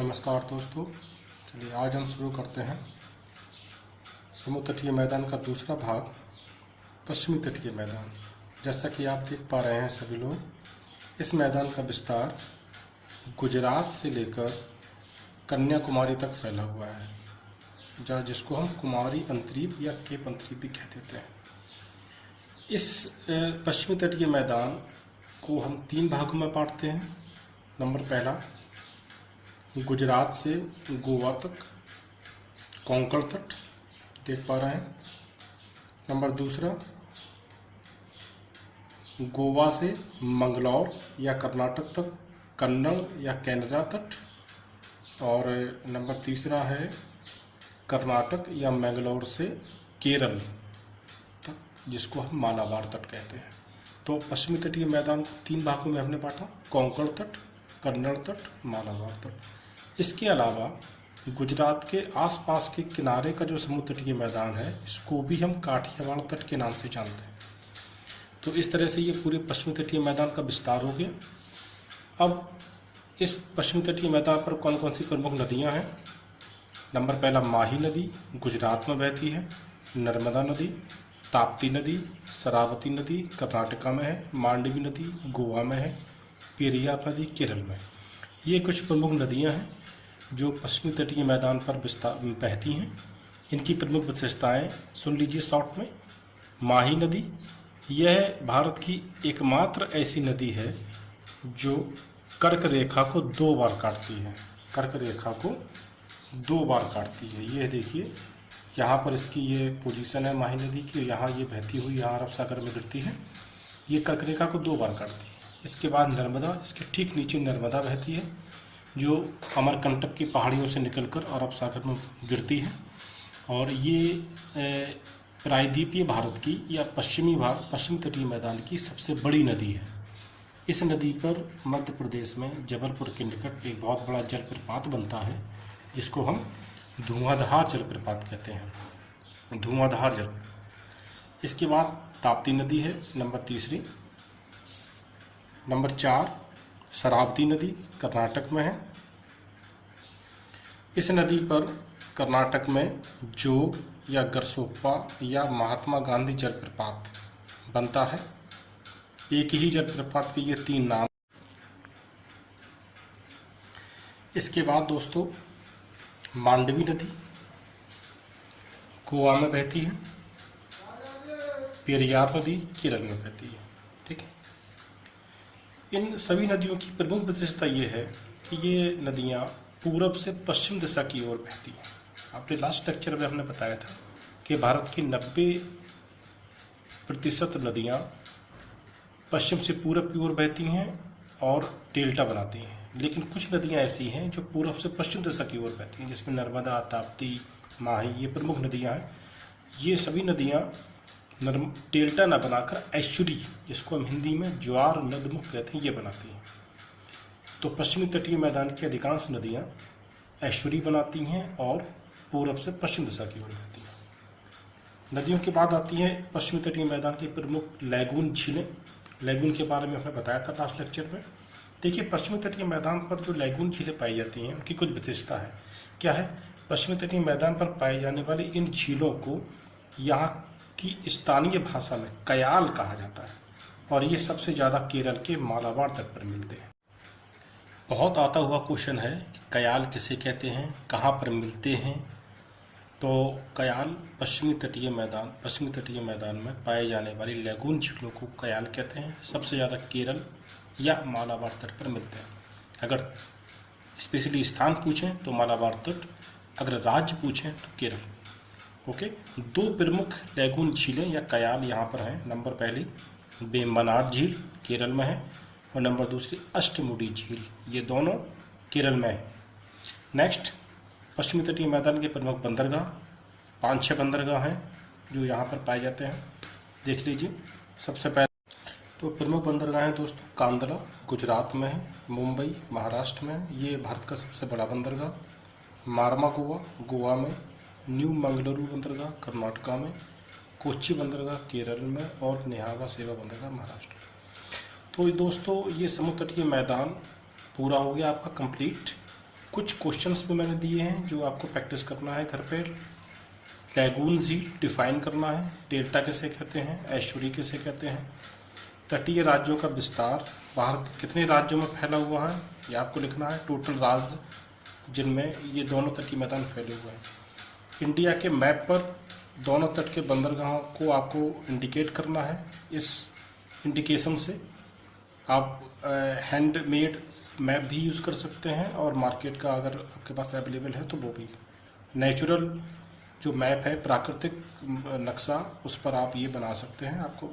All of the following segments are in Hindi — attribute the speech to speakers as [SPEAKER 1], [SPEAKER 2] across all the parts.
[SPEAKER 1] नमस्कार दोस्तों। चलिए आज हम शुरू करते हैं समुद्र तटीय मैदान का दूसरा भाग, पश्चिमी तटीय मैदान। जैसा कि आप देख पा रहे हैं सभी लोग, इस मैदान का विस्तार गुजरात से लेकर कन्याकुमारी तक फैला हुआ है, जिसको हम कुमारी अंतरीप या केप अंतरीप भी कह देते हैं। इस पश्चिमी तटीय मैदान को हम 3 भागों में बांटते हैं। नंबर पहला, गुजरात से गोवा तक कोंकण तट देख पा रहे हैं। नंबर दूसरा, गोवा से मंगलौर या कर्नाटक तक कन्नड़ या कैनरा तट। और नंबर तीसरा है कर्नाटक या मैंगलोर से केरल तक, जिसको हम मालाबार तट कहते हैं। तो पश्चिमी तटीय मैदान 3 भागों में हमने बांटा, कोंकण तट, कन्नड़ तट, मालाबार तट। इसके अलावा गुजरात के आसपास के किनारे का जो समुद्र तटीय मैदान है, इसको भी हम काठियावाड़ तट के नाम से जानते हैं। तो इस तरह से ये पूरे पश्चिमी तटीय मैदान का विस्तार हो गया। अब इस पश्चिमी तटीय मैदान पर कौन कौन सी प्रमुख नदियां हैं? नंबर पहला, माही नदी गुजरात में बहती है। नर्मदा नदी, ताप्ती नदी, शरावती नदी कर्नाटका में है। मांडवी नदी गोवा में है। पेरियार नदी केरल में। ये कुछ प्रमुख नदियां हैं जो पश्चिमी तटीय मैदान पर बहती हैं। इनकी प्रमुख विशेषताएं सुन लीजिए शॉर्ट में। माही नदी, यह भारत की एकमात्र ऐसी नदी है जो कर्क रेखा को 2 बार काटती है। कर्क रेखा को 2 बार काटती है। ये देखिए, यहाँ पर इसकी ये पोजीशन है माही नदी की। यहाँ ये बहती हुई यहाँ अरब सागर में गिरती है। ये कर्क रेखा को 2 बार काटती है। इसके बाद नर्मदा, इसके ठीक नीचे नर्मदा बहती है, जो अमरकंटक की पहाड़ियों से निकलकर अरब सागर में गिरती है। और ये प्रायद्वीपीय भारत की या पश्चिमी तटीय मैदान की सबसे बड़ी नदी है। इस नदी पर मध्य प्रदेश में जबलपुर के निकट एक बहुत बड़ा जलप्रपात बनता है, जिसको हम धुआंधार जलप्रपात कहते हैं। धुआंधार जल। इसके बाद ताप्ती नदी है नंबर तीसरी। नंबर 4, शरावती नदी कर्नाटक में है। इस नदी पर कर्नाटक में जोग या गरसोप्पा या महात्मा गांधी जलप्रपात बनता है। एक ही जलप्रपात के ये 3 नाम। इसके बाद दोस्तों, मांडवी नदी गोवा में बहती है। पेरियार नदी केरल में बहती है। ठीक है। इन सभी नदियों की प्रमुख विशेषता ये है कि ये नदियाँ पूरब से पश्चिम दिशा की ओर बहती हैं। आपने लास्ट लेक्चर में हमने बताया था कि भारत की 90% नदियाँ पश्चिम से पूरब की ओर बहती हैं और डेल्टा बनाती हैं। लेकिन कुछ नदियाँ ऐसी हैं जो पूरब से पश्चिम दिशा की ओर बहती हैं, जिसमें नर्मदा, ताप्ती, माही, ये प्रमुख नदियाँ हैं। ये सभी नदियाँ डेल्टा न बनाकर एस्चुरी, जिसको हम हिंदी में ज्वार नदमुख कहते हैं, ये बनाती हैं। तो पश्चिमी तटीय मैदान की अधिकांश नदियाँ एस्चुरी बनाती हैं और पूरब से पश्चिम दिशा की ओर बहती हैं। नदियों के बाद आती हैं पश्चिमी तटीय मैदान की प्रमुख लैगून झीलें। लैगून के बारे में हमने बताया था लास्ट लेक्चर में। देखिए, पश्चिमी तटीय मैदान पर जो लैगून झीलें पाई जाती हैं, उनकी कुछ विशेषता है। क्या है? पश्चिमी तटीय मैदान पर पाई जाने वाली इन झीलों को यहाँ की स्थानीय भाषा में कयाल कहा जाता है, और ये सबसे ज़्यादा केरल के मालाबार तट पर मिलते हैं। बहुत आता हुआ क्वेश्चन है, कयाल किसे कहते हैं, कहाँ पर मिलते हैं? तो कयाल पश्चिमी तटीय मैदान में पाए जाने वाली लैगून झीलों को कयाल कहते हैं। सबसे ज़्यादा केरल या मालाबार तट पर मिलते हैं। अगर स्पेशली स्थान पूछें तो मालाबार तट, अगर राज्य पूछें तो केरल। ओके। 2 प्रमुख लैगून झीलें या कयाल यहाँ पर हैं। नंबर पहली वेम्बनाड झील केरल में है, और नंबर दूसरी अष्टमुडी झील, ये दोनों केरल में है। नेक्स्ट, पश्चिमी तटीय मैदान के प्रमुख बंदरगाह 5-6 बंदरगाह हैं जो यहाँ पर पाए जाते हैं। देख लीजिए। सबसे पहले तो प्रमुख बंदरगाह हैं दोस्तों, कांदला गुजरात में है, मुंबई महाराष्ट्र में है, ये भारत का सबसे बड़ा बंदरगाह। मारमा गोवा में, न्यू मंगलुरु बंदरगाह कर्नाटका में, कोच्चि बंदरगाह केरल में, और नेहावा सेवा बंदरगाह महाराष्ट्र। तो दोस्तों, ये समुद्र तटीय मैदान पूरा हो गया आपका कंप्लीट। कुछ क्वेश्चंस भी मैंने दिए हैं जो आपको प्रैक्टिस करना है घर पे। लैगून झील डिफाइन करना है, डेल्टा किसे कहते हैं, एस्चुरी किसे कहते हैं, तटीय राज्यों का विस्तार, भारत के कितने राज्यों में फैला हुआ है ये आपको लिखना है, टोटल राज्य जिनमें ये दोनों तटीय मैदान फैले हुए हैं। इंडिया के मैप पर दोनों तट के बंदरगाहों को आपको इंडिकेट करना है। इस इंडिकेशन से आप हैंडमेड मैप भी यूज़ कर सकते हैं और मार्केट का अगर आपके पास अवेलेबल है तो वो भी। नेचुरल जो मैप है, प्राकृतिक नक्शा, उस पर आप ये बना सकते हैं आपको।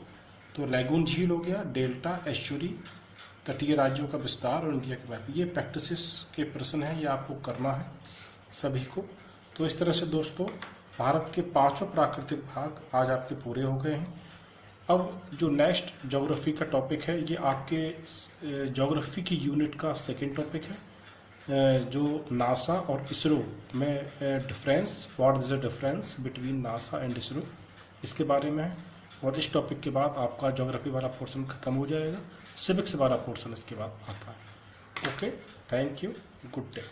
[SPEAKER 1] तो लैगून झील हो गया, डेल्टा, एस्चुरी, तटीय राज्यों का विस्तार और इंडिया के मैप, ये प्रैक्टिसेस के प्रश्न हैं, ये आपको करना है सभी को। तो इस तरह से दोस्तों भारत के 5 प्राकृतिक भाग आज आपके पूरे हो गए हैं। अब जो नेक्स्ट ज्योग्राफी का टॉपिक है ये आपके ज्योग्राफी की यूनिट का सेकंड टॉपिक है, जो नासा और इसरो में difference, what is the difference between NASA and ISRO, इसके बारे में है। और इस टॉपिक के बाद आपका ज्योग्राफी वाला पोर्शन खत्म हो जाएगा, सिविक्स वाला पोर्शन इसके बाद आता है। Okay, thank you, good day.